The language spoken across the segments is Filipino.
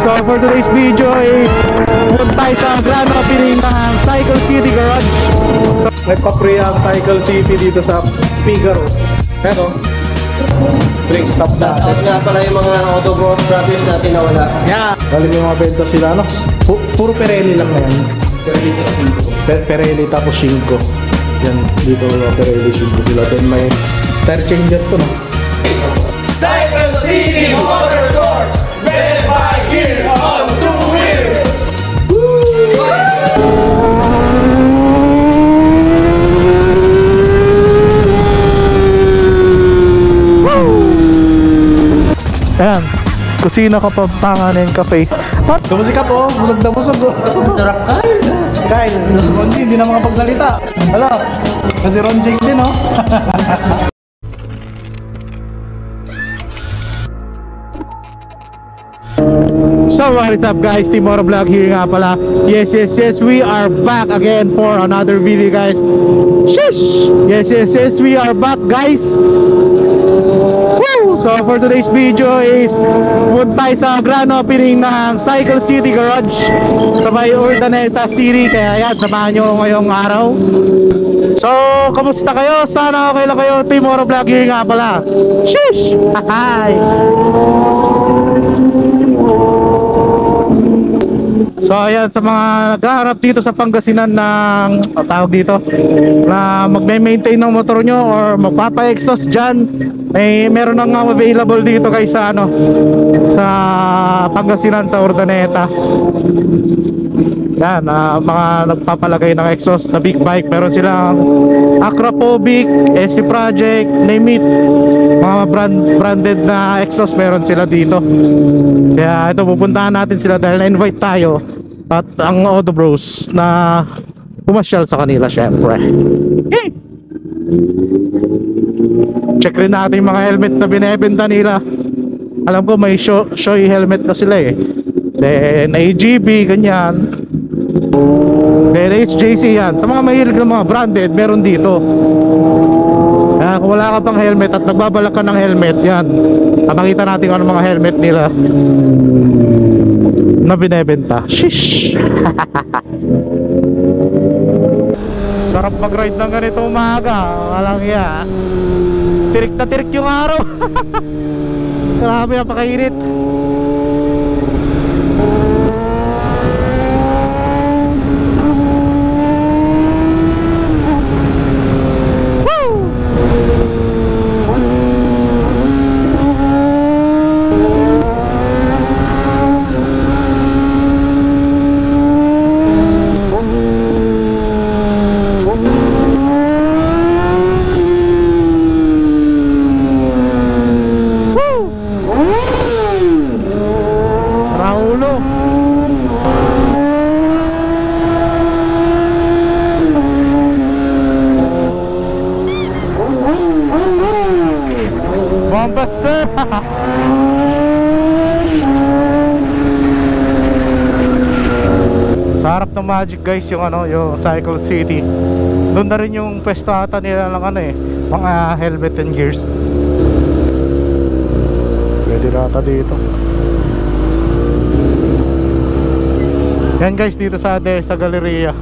So for today's video is punta tayo sa grand opening ng Cycle City Garage. So nagpa-pre ang Cycle City dito sa Figaro. Pero break stop na. At nga pala yung mga Autobro brothers natin na wala. Yeah. Galing yung mga benta sila, no? Puro Pirelli lang na yan. Pirelli tapos 5. Yan, dito Pirelli 5 sila. Then may tire changer to, no? Cycle City Motorsports, best buy gears on 2 wheels. Ayan, kusina Kapampangan Cafe. Dumusik ka po, busog na busog. Sarap kain. Kain, si Ronji, hindi na makapagsalita. Hala, kasi Ronji din, no? So what is up guys, Team Moto Vlog here nga pala. Yes, we are back again for another video guys. Shush! Yes, we are back guys. Woo! So for today's video is punta tayo sa grand opening ng Cycle City Garage sa may Urdaneta City. Kaya yan, samahan nyo ngayong araw. So, kamusta kayo? Sana okay lang kayo. Team Moto Vlog here nga pala. Shush! Hi! So ayan, sa mga naghahanap dito sa Pangasinan ng tawag dito na magme-maintain ng motor nyo or magpapa-exhaust dyan, meron nang available dito guys sa sa Pangasinan sa Urdaneta. Yan, mga nagpapalagay ng exhaust na big bike. Meron silang Acropovic, SC Project, name it. Mga branded na exhaust meron sila dito. Kaya ito, pupuntahan natin sila dahil na-invite tayo at ang Auto Bros na pumasyal sa kanila syempre. Hey! Check rin natin yung mga helmet na binebenta nila. Alam ko may Shoei helmet na sila eh. Then AGB, ganyan. Then HJC yan. Sa mga mahilig ng mga branded, meron dito. Kaya kung wala ka pang helmet at nagbabalak ka ng helmet, yan, makita natin kung ano mga helmet nila na binebenta. Shish! Sarap mag-ride ng ganito umaga. Walang iya. Tirik na tirik yung araw. Grabe, napakainit. Sarap ng Magic guys yung yung Cycle City. Doon na rin yung pwesto ata nila ng mga helmet and gears. Pwede nata dito. Yan guys, dito sa Galleria.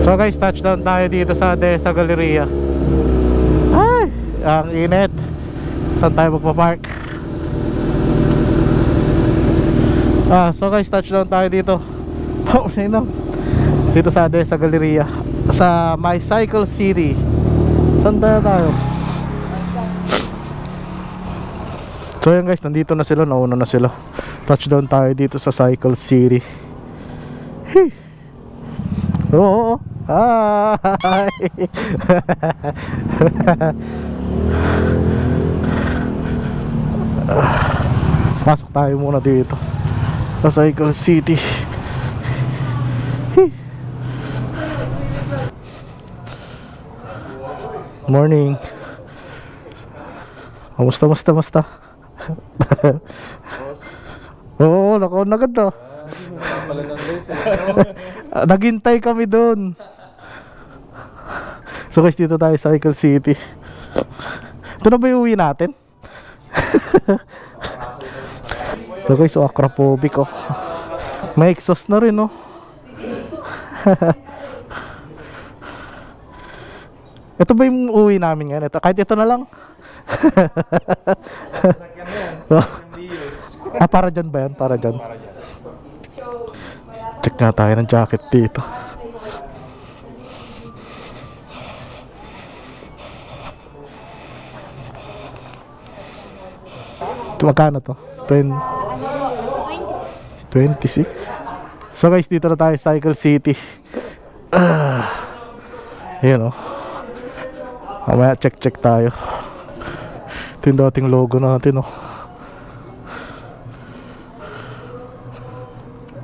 So guys, touchdown tayo dito sa Galleria. Ay, ang init. Saan tayo magpa-park? So guys, touchdown tayo dito. Dito sa Galleria, sa My Cycle City. Saan tayo? So yan guys, nandito na sila, nauna na sila. Touchdown tayo dito sa Cycle City. Hey. Oo. Hi. Pasok tayo muna dito sa Cycle City. Morning. Musta? Oo, nakaon na agad to. Naghintay kami doon. So guys, dito tayo sa Cycle City. Ito na ba yung uwi natin? So guys, so acrophobic oh. May exhaust na rin oh. Ito ba yung uwi namin ngayon? Ito, kahit ito na lang. Para dyan ba yan? Para dyan. Check nga tayo ng jacket dito. Ito magkano to? 26. So guys, dito na tayo sa Cycle City. Ayan o. Mamaya check tayo. Ito yung dating logo natin o.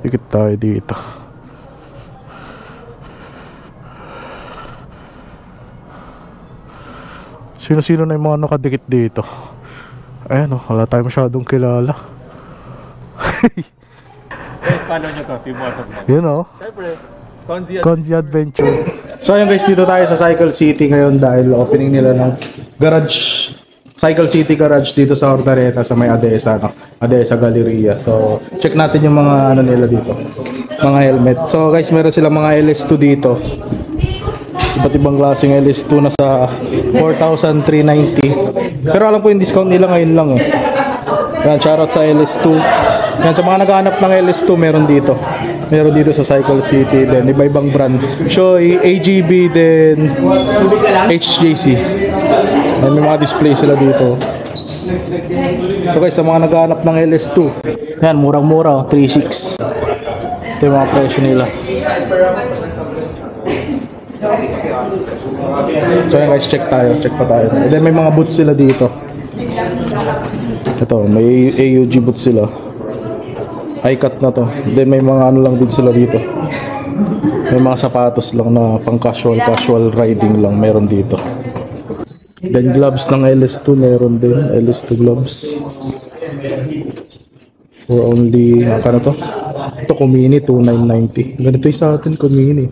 Dikit tayo dito. Sino-sino na yung mga nakadikit dito? Ayan o, wala tayo masyadong kilala. Paano nyo to? Team Water Vlog. Yun o. Siyempre, Konzi Adventure. So ayun guys, dito tayo sa Cycle City ngayon dahil opening nila ng garage, Cycle City Garage dito sa Hortaleza sa may ADESA, no? ADESA Galleria. So check natin yung mga ano nila dito, mga helmet. So guys, meron silang mga LS2 dito. Iba't ibang klaseng LS2 na sa 4,390. Pero alam ko yung discount nila ngayon lang eh. Yan, shoutout sa LS2. Yan, sa mga naghahanap ng LS2 meron dito. Meron dito sa Cycle City, then iba-ibang brand. Shoei, AGB, then HJC. Yan, may mga display sila dito. So guys, sa mga naghahanap ng LS2, yan, murang-mura, 3.6. Ito yung mga presyo nila. So yan guys, check pa tayo. And then may mga boots sila dito. Ito, may AUG boots sila. High cut na to. Then may mga ano lang din sila dito. May mga sapatos lang na pang casual riding lang meron dito. Then gloves ng LS2 meron din. LS2 gloves. For only, ano to? Ito Kumini, 2,990. Ganito yung sa atin, Kumini.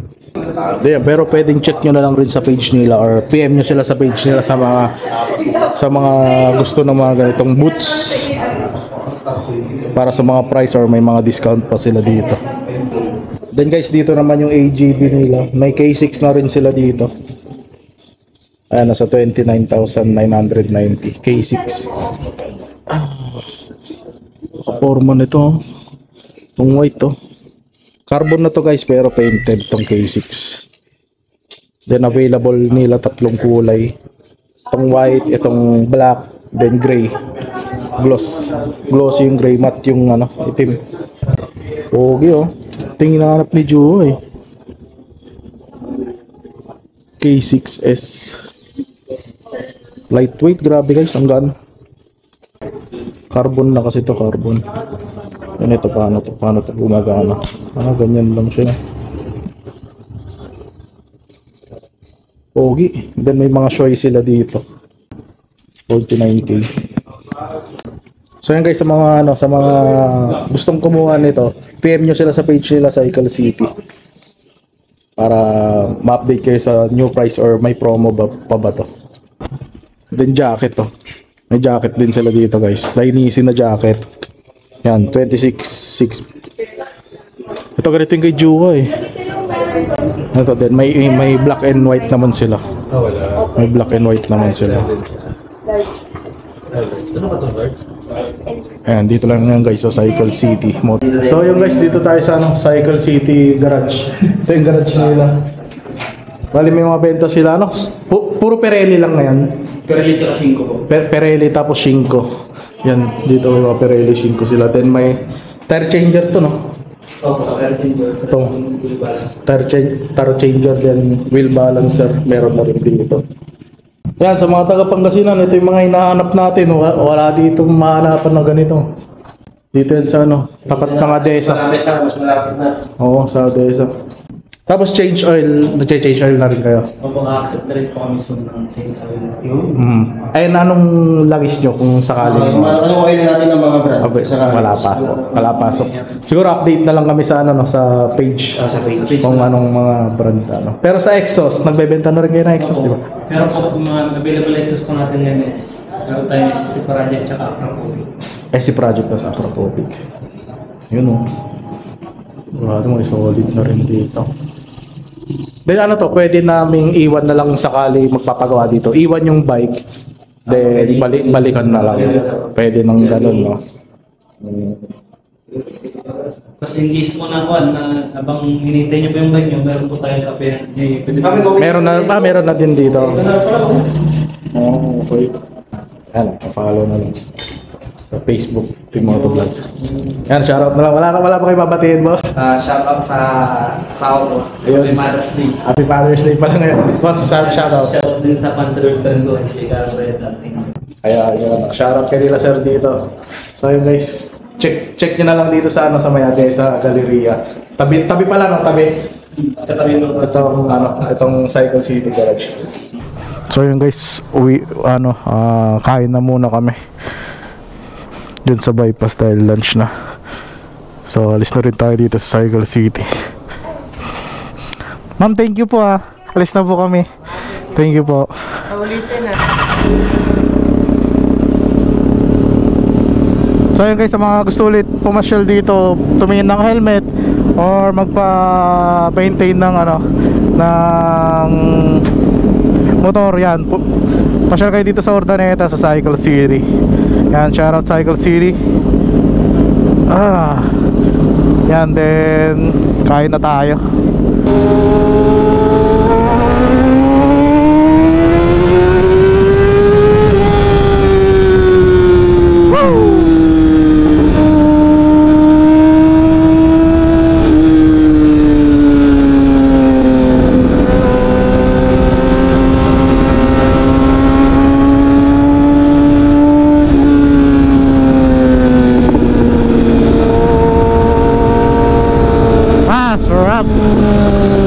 Then, pero pwedeng check nyo na lang rin sa page nila or PM nyo sila sa page nila sa mga gusto ng mga ganitong boots. Para sa mga price or may mga discount pa sila dito. Then guys, dito naman yung AGB nila. May K6 na rin sila dito. Ayan, nasa 29,990 K6. Kaporma nito. Itong white to. Carbon na to guys, pero painted tong K6. Then available nila tatlong kulay. Itong white, itong black, then gray. Glossy yung gray, matte yung ano, itim. Pogi oh. Ito yung hinahanap ni Joe eh. K6S. Lightweight, grabe guys, ang gaan. Carbon na kasi to, carbon. Yan ito, paano to gumagana. Ganyan lang siya. Pogi. Then may mga shoy sila dito. 49k. So yan guys, sa mga gustong kumuha nito, PM nyo sila sa page nila sa Cycle City para ma-update kayo sa new price or may promo pa ba to. Then jacket to. May jacket din sila dito guys. Linisin na jacket. Yan, 26.6. Ito ganito yung kay Juwa eh. Ito din, may black and white naman sila. May black and white naman sila. Ayan, dito lang yan guys sa Cycle City. So yung guys, dito tayo sa Cycle City Garage. Ito yung garage nila. Bali may mga benta sila puro Pirelli lang ngayon. Pirelli tapos 5 po. Pirelli tapos 5. Yan, dito may mga Pirelli 5 sila. Then may tire changer to no? Opo, tire changer. Ito, tire changer then wheel balancer. Meron na rin dito. Yan, sa mga taga Pangasinan, ito yung mga hinahanap natin. Wala dito mahanapan na ganito. Dito yan sa tapat ng ADESA. Malapit na, mas malapit na. Oo, sa ADESA. Tapos change oil, nag-change oil na rin kayo. Opo, accept na rin po kami soon ng change oil. Ayun, anong langis nyo kung sakali? Anong oil natin ng mga brand? Okay, wala pa. So, siguro update na lang kami sa ano no, sa page. Sa page. Kung anong mga brand ano. Pero sa exhaust, nagbebenta na rin kayo ng exhaust, di ba? Pero po, mga available exhaust po natin ngayon is meron tayo si Project at Aprapovic. SC Project sa Aprapovic. Yun o. Wala mo, solid na rin dito. Then ano to, pwede naming iwan na lang sakali magpapagawa dito. Iwan yung bike, then balikan na lang. Pwede nang ganun, no? Kasi in case po na kuhan na habang hinintay niyo po yung bike niyo, meron po tayong kape. Meron na din dito. Oh, okay. Yan, follow na lang. Sa Facebook, Pimoto Vlog. Yan, shoutout na lang. Wala pa kayo babatiin, boss. Shoutout sa asawa ko. Happy Mother's Day. Happy Father's Day pala ngayon. Boss, shoutout. Shoutout din sa consider turn ko and kay Carlo Reda. Kaya, yun. Shoutout kayo nila, sir, dito. So, yun, guys. Check nyo na lang dito sa Mayate, sa Galleria. Tabi pala, no? Tabi. Katabi mo po. Itong Cycle City Garage. So, yun, guys. Kain na muna kami. Dun sa bypass dahil lunch na. So alis na rin tayo dito sa Cycle City. Ma'am, thank you po ah. Alis na po kami. Thank you po. Ulitin na. So yun guys, sa mga gusto ulit pumasyal dito, tumingin ng helmet or magpa-maintain ng ng motor, yan. Pasyal kayo dito sa Urdaneta sa Cycle City. Yan, shoutout Cycle City. Yan, then kain na tayo.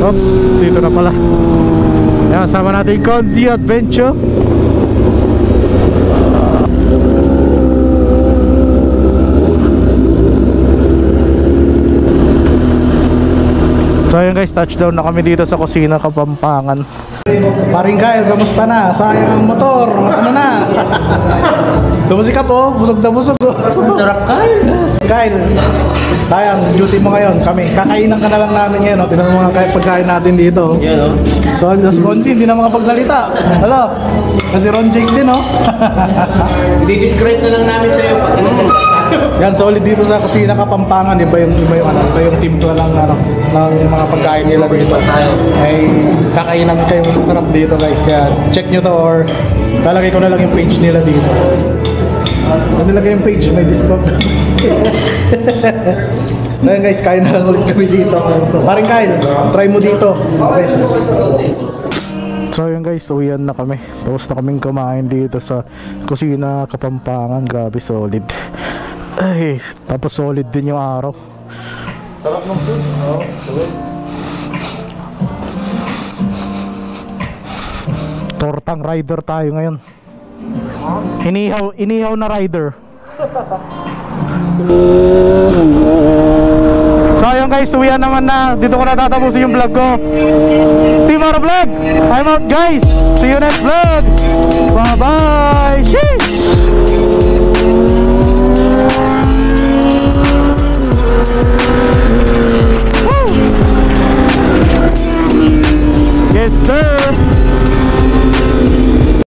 Oops, dito na pala. Yan, sama natin yung Conzi Adventure. So yun guys, touchdown na kami dito sa Kusina, Kapampangan. Paring Kyle, kamusta na? Sayang ang motor. Ano na? Tumusik ka po, busog na busog. Sarap Kyle, sayang, duty mo ngayon. Kami, kakainan ka na lang namin ngayon. No? Tinan mo mga pagkain natin dito. Yan, no? Sorry, das Conzi, hindi na makapagsalita. Hello? Kasi Ron Jake din, no? I-describe na lang namin sa'yo pag Yan, solid dito sa Kusina, Kapampangan. Iba yung timpla ng mga pagkain nila dito. Ay, kakainan kayong sarap dito guys. Kaya check nyo to or lalagay ko na lang yung page nila dito. Nilagay yung page, may discount. So yun guys, kain na lang ulit kami dito. Paring Kyle, try mo dito. Best. So yun guys, uwian na kami. Tapos na kaming kumain dito sa Kusina, Kapampangan. Grabe, solid. Ay, tapos solid din yung araw. Sarap ng food. Oo, Tortang rider tayo ngayon. Inihaw na rider. So ayun guys, uwian naman na. Dito ko natatapusin yung vlog ko. Team Aro Vlog, I'm out guys. See you next vlog. Bye bye. Sheesh. Woo. Yes sir.